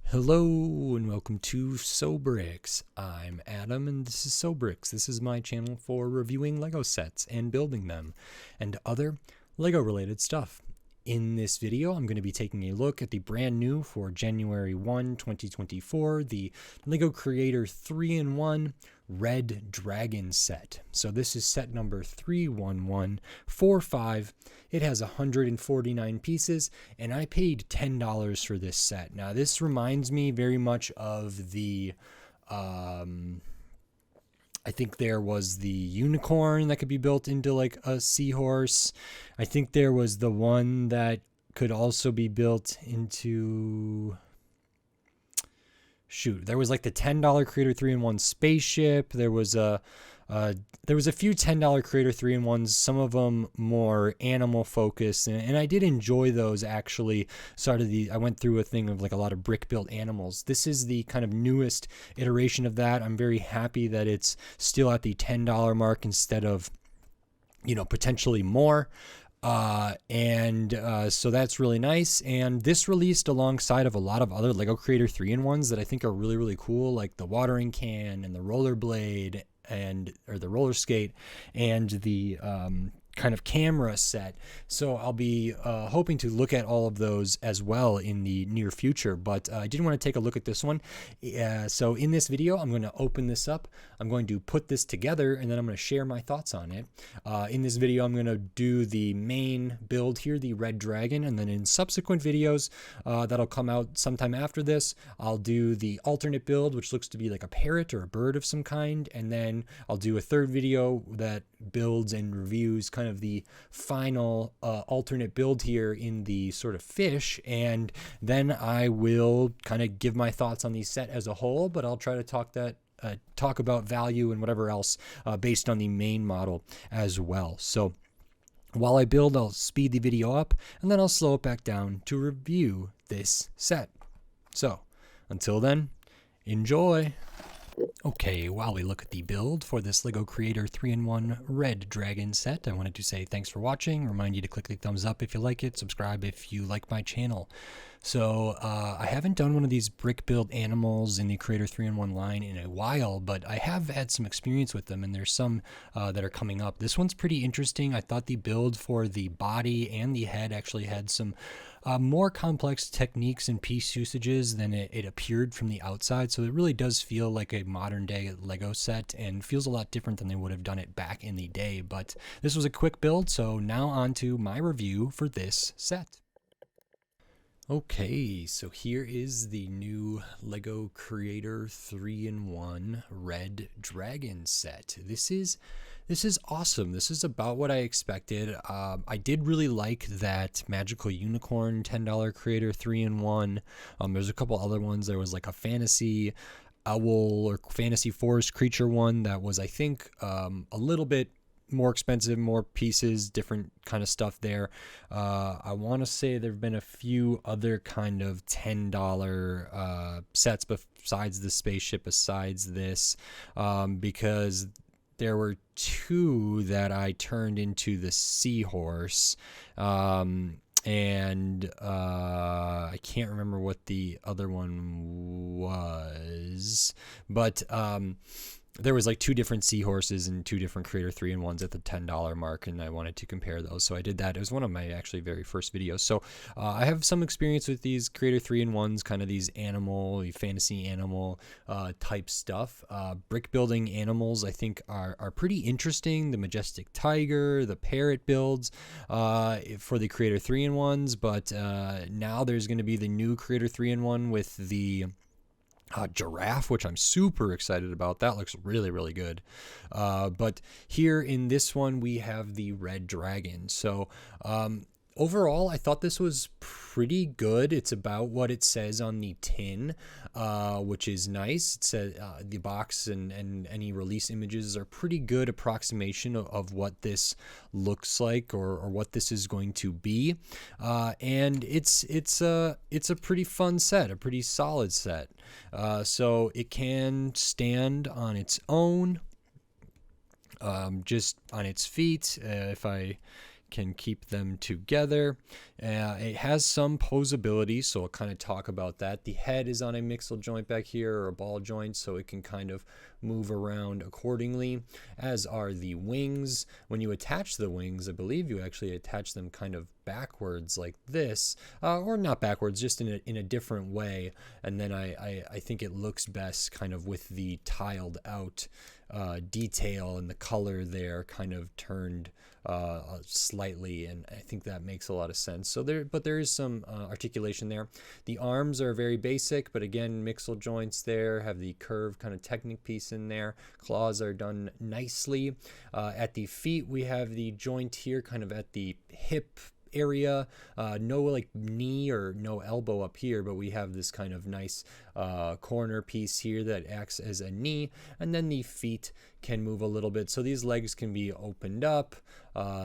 Hello and welcome to Sobrix. I'm Adam and this is Sobrix. This is my channel for reviewing Lego sets and building them and other Lego related stuff. In this video, I'm going to be taking a look at the brand new for January 1, 2024, the Lego Creator 3-in-1 Red Dragon set. So this is set number 31145. It has 149 pieces, and I paid $10 for this set. Now, this reminds me very much of the I think there was the unicorn that could be built into like a seahorse. I think there was the one that could also be built into... there was like the $10 Creator 3-in-1 spaceship. There was a few $10 Creator 3-in-1s, some of them more animal focused, and I did enjoy those actually. I went through a thing of like a lot of brick built animals. This is the kind of newest iteration of that. I'm very happy that it's still at the $10 mark instead of, potentially more. So that's really nice. And this released alongside of a lot of other Lego Creator 3-in-1s that I think are really, really cool, like the watering can and the rollerblade or the roller skate and the kind of camera set. So I'll be hoping to look at all of those as well in the near future, but I did want to take a look at this one. So in this video, I'm going to open this up. I'm going to put this together and then I'm going to share my thoughts on it. In this video, I'm going to do the main build here, the Red Dragon, and then in subsequent videos that'll come out sometime after this, I'll do the alternate build, which looks to be like a parrot or a bird of some kind, and then I'll do a third video that builds and reviews kind of the final alternate build here in the sort of fish, and then I will kind of give my thoughts on the set as a whole, but I'll try to talk about value and whatever else based on the main model as well. So while I build, I'll speed the video up and then I'll slow it back down to review this set. So until then, enjoy. Okay, while we look at the build for this Lego Creator 3-in-1 Red Dragon set, I wanted to say thanks for watching, remind you to click the thumbs up if you like it, subscribe if you like my channel. So I haven't done one of these brick build animals in the Creator 3-in-1 line in a while, but I have had some experience with them, and there's some that are coming up. This one's pretty interesting. I thought the build for the body and the head actually had some more complex techniques and piece usages than it appeared from the outside, so it really does feel like a modern day Lego set and feels a lot different than they would have done it back in the day. But this was a quick build, so now on to my review for this set. Okay, so here is the new Lego Creator 3-in-1 Red Dragon set. This is awesome. This is about what I expected. I did really like that Magical Unicorn $10 Creator 3-in-1. There's a couple other ones. There was like a Fantasy Owl or Fantasy Forest Creature one that was, I think, a little bit more expensive, more pieces, different kind of stuff there. I want to say there have been a few other kind of $10 sets besides the spaceship, besides this, because there were two that I turned into the seahorse, and I can't remember what the other one was, but there was like two different seahorses and two different Creator 3-in-1s at the $10 mark, and I wanted to compare those, so I did that. It was one of my actually very first videos. So I have some experience with these Creator 3-in-1s, kind of these fantasy animal type stuff. Brick building animals I think are pretty interesting. The majestic tiger, the parrot builds for the Creator 3-in-1s, but now there's going to be the new Creator 3-in-1 with the giraffe, which I'm super excited about. That looks really, really good. But here in this one, we have the Red Dragon. So overall, I thought this was pretty good. It's about what it says on the tin, which is nice. It said the box and any release images are pretty good approximation of what this looks like or what this is going to be. And it's a pretty fun set, a pretty solid set. So it can stand on its own, just on its feet. If I can keep them together. It has some posability, so I'll kind of talk about that. The head is on a mixel joint back here, or a ball joint, so it can kind of move around accordingly, as are the wings. When you attach the wings, I believe you actually attach them kind of backwards like this, or not backwards, just in a different way. And then I think it looks best kind of with the tiled out detail and the color there kind of turned slightly, and I think that makes a lot of sense. So there is some articulation there. The arms are very basic, but again, mixel joints there, have the curved kind of Technic piece in there. Claws are done nicely. At the feet, we have the joint here kind of at the hip area, no like knee or no elbow up here, but we have this kind of nice corner piece here that acts as a knee, and then the feet can move a little bit, so these legs can be opened up.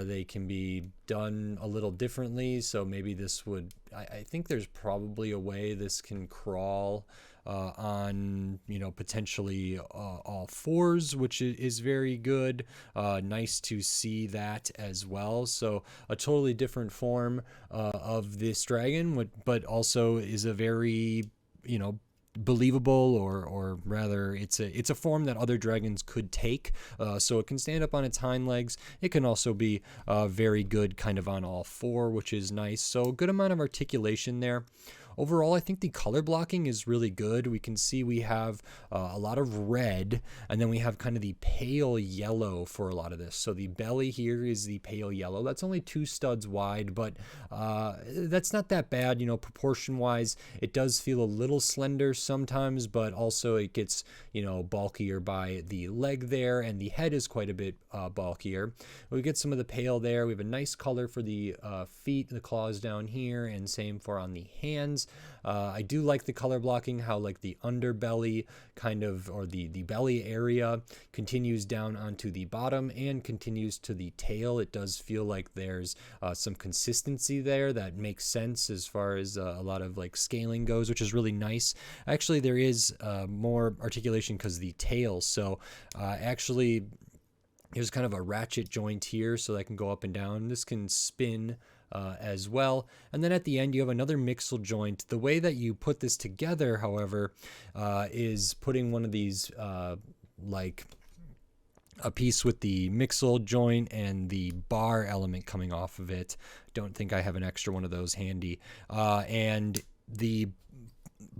They can be done a little differently, so maybe this would, I think there's probably a way this can crawl on, potentially all fours, which is very good. Nice to see that as well. So a totally different form of this dragon, but also is a very, believable, or rather it's a form that other dragons could take. So it can stand up on its hind legs. It can also be very good kind of on all four, which is nice. So a good amount of articulation there. Overall, I think the color blocking is really good. We can see we have a lot of red, and then we have kind of the pale yellow for a lot of this. So the belly here is the pale yellow. That's only 2 studs wide, but that's not that bad, proportion-wise. It does feel a little slender sometimes, but also it gets, bulkier by the leg there, and the head is quite a bit bulkier. We get some of the pale there. We have a nice color for the feet, the claws down here, and same for on the hands. I do like the color blocking, how like the underbelly kind of, or the belly area continues down onto the bottom and continues to the tail. It does feel like there's some consistency there that makes sense as far as a lot of like scaling goes, which is really nice. Actually, there is more articulation because of the tail. So actually, here's kind of a ratchet joint here, so that can go up and down. This can spin as well. And then at the end, you have another mixel joint. The way that you put this together, however, is putting one of these like a piece with the mixel joint and the bar element coming off of it. Don't think I have an extra one of those handy. And the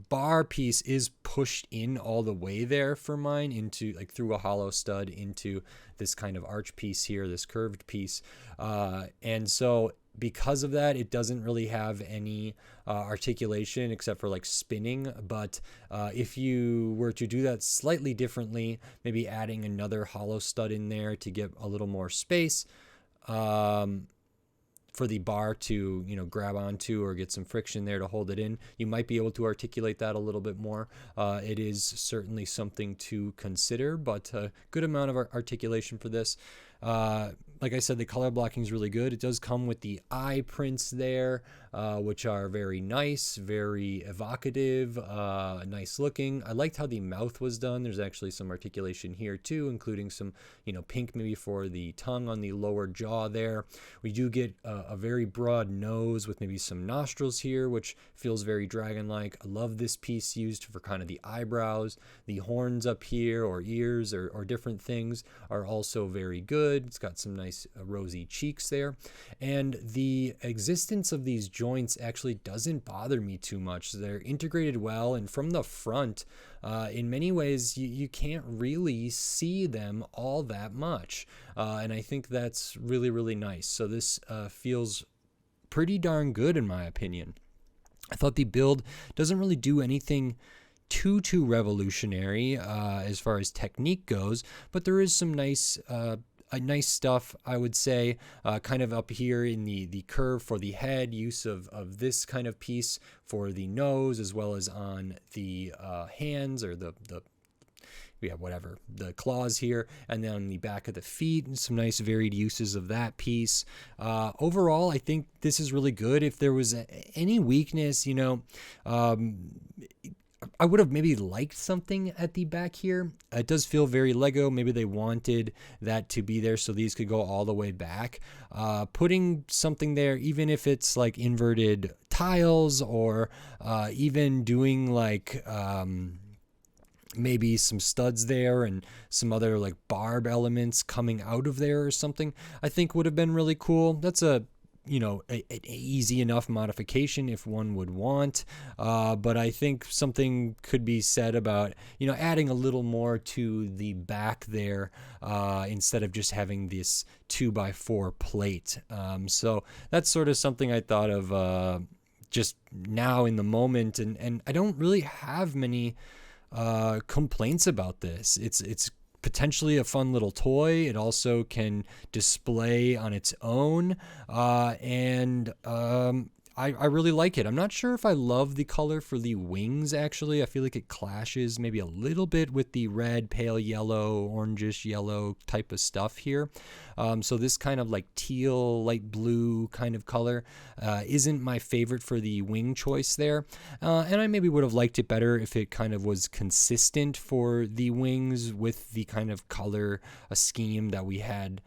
bar piece is pushed in all the way there for mine, into like through a hollow stud into this kind of arch piece here, this curved piece. And so because of that, it doesn't really have any articulation except for like spinning. But if you were to do that slightly differently, maybe adding another hollow stud in there to get a little more space for the bar to, grab onto or get some friction there to hold it in, you might be able to articulate that a little bit more. It is certainly something to consider, but a good amount of articulation for this. Like I said, the color blocking is really good. It does come with the eye prints there, which are very nice, very evocative, nice looking. I liked how the mouth was done. There's actually some articulation here too, including some, pink maybe for the tongue on the lower jaw there. We do get a very broad nose with maybe some nostrils here, which feels very dragon-like. I love this piece used for kind of the eyebrows. The horns up here, or ears, or different things are also very good. It's got some nice rosy cheeks there, and the existence of these joints actually doesn't bother me too much. They're integrated well, and from the front, in many ways you can't really see them all that much, and I think that's really, really nice. So this feels pretty darn good in my opinion. I thought the build doesn't really do anything too revolutionary as far as technique goes, but there is some nice stuff, I would say, kind of up here in the curve for the head, use of this kind of piece for the nose, as well as on the hands, or the claws here, and then on the back of the feet, and some nice varied uses of that piece. Overall, I think this is really good. If there was any weakness, I would have maybe liked something at the back here. It does feel very Lego. Maybe they wanted that to be there so these could go all the way back. Putting something there, even if it's like inverted tiles, or even doing like maybe some studs there and some other like barb elements coming out of there or something, I think would have been really cool. That's a easy enough modification if one would want, but I think something could be said about, adding a little more to the back there, instead of just having this 2x4 plate. So that's sort of something I thought of just now in the moment, and I don't really have many complaints about this. It's potentially a fun little toy. It also can display on its own, and I really like it. I'm not sure if I love the color for the wings, actually. I feel like it clashes maybe a little bit with the red, pale yellow, orangish yellow type of stuff here. So this kind of like teal, light blue kind of color isn't my favorite for the wing choice there. And I maybe would have liked it better if it kind of was consistent for the wings with the kind of color scheme that we had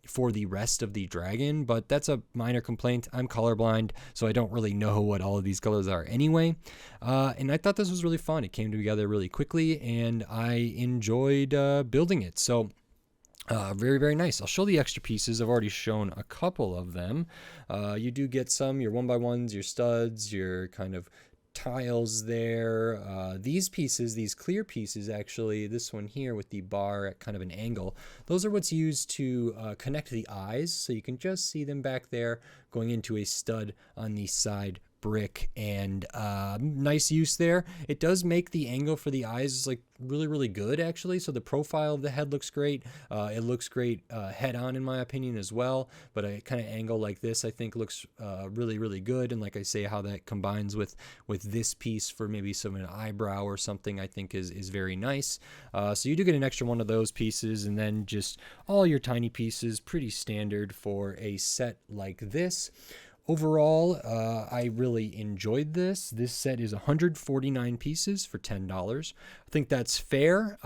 for the rest of the dragon, but that's a minor complaint. I'm colorblind, so I don't really know what all of these colors are anyway. And I thought this was really fun. It came together really quickly, and I enjoyed building it. So very, very nice. I'll show the extra pieces. I've already shown a couple of them. You do get some, your 1x1s, your studs, your kind of tiles there. These pieces, these clear pieces, actually, this one here with the bar at kind of an angle, those are what's used to connect the eyes, so you can just see them back there going into a stud on the side brick, and nice use there. It does make the angle for the eyes like really, really good, actually. So the profile of the head looks great. It looks great head on, in my opinion, as well. But a kind of angle like this, I think, looks really, really good. And like I say, how that combines with this piece for maybe some an eyebrow or something, I think is very nice. So you do get an extra one of those pieces, and then just all your tiny pieces, pretty standard for a set like this. Overall, I really enjoyed this. This set is 149 pieces for $10. I think that's fair.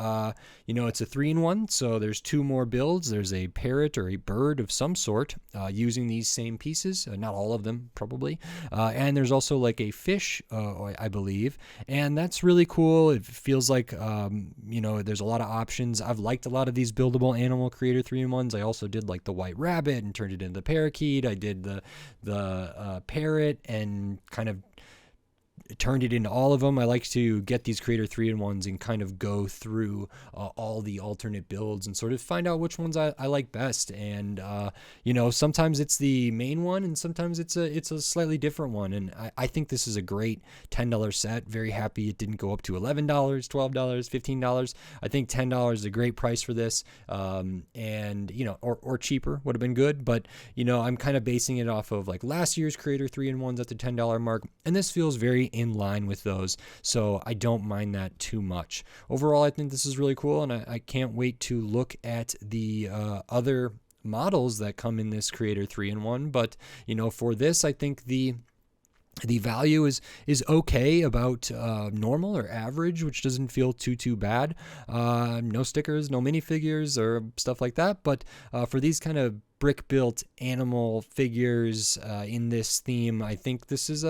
It's a 3-in-1, so there's 2 more builds. There's a parrot or a bird of some sort using these same pieces. Not all of them, probably. And there's also like a fish, I believe. And that's really cool. It feels like, there's a lot of options. I've liked a lot of these buildable Animal Creator 3-in-1s. I also did like the white rabbit and turned it into the parakeet. I did the parrot and kind of turned it into all of them. I like to get these Creator 3-in-1s and kind of go through all the alternate builds and sort of find out which ones I like best. And sometimes it's the main one, and sometimes it's a slightly different one. And I think this is a great $10 set. Very happy it didn't go up to $11, $12, $15. I think $10 is a great price for this. Or cheaper would have been good. But I'm kind of basing it off of like last year's Creator 3-in-1s at the $10 mark, and this feels very in line with those, so I don't mind that too much. Overall, I think this is really cool, and I can't wait to look at the other models that come in this Creator 3-in-1. But for this, I think the value is okay, about normal or average, which doesn't feel too bad. No stickers, no minifigures or stuff like that, but for these kind of brick-built animal figures in this theme, I think this is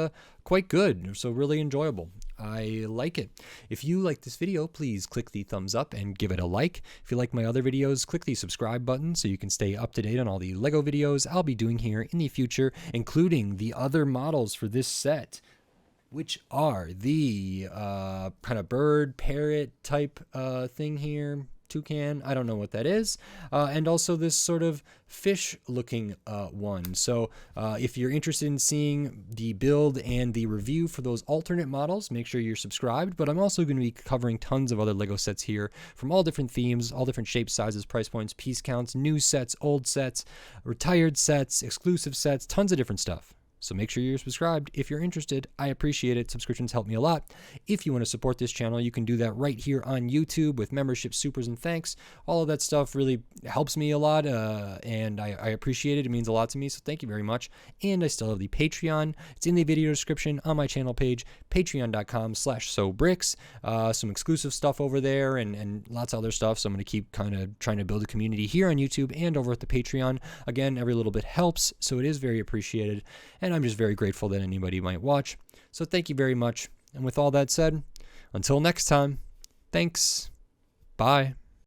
quite good, so really enjoyable. I like it. If you like this video, please click the thumbs up and give it a like. If you like my other videos, click the subscribe button so you can stay up to date on all the LEGO videos I'll be doing here in the future, including the other models for this set, which are the kind of bird, parrot type thing here. Toucan, I don't know what that is, and also this sort of fish looking one. So if you're interested in seeing the build and the review for those alternate models, make sure you're subscribed. But I'm also going to be covering tons of other LEGO sets here from all different themes, all different shapes, sizes, price points, piece counts, new sets, old sets, retired sets, exclusive sets, tons of different stuff. So make sure you're subscribed if you're interested. I appreciate it. Subscriptions help me a lot. If you want to support this channel, you can do that right here on YouTube with membership, supers, and thanks. All of that stuff really helps me a lot, and I appreciate it. It means a lot to me, so thank you very much. And I still have the Patreon. It's in the video description on my channel page, patreon.com/sobricks. Some exclusive stuff over there and lots of other stuff. So I'm going to keep kind of trying to build a community here on YouTube and over at the Patreon. Again, every little bit helps, so it is very appreciated. And I'm just very grateful that anybody might watch. So thank you very much. And with all that said, until next time, thanks. Bye.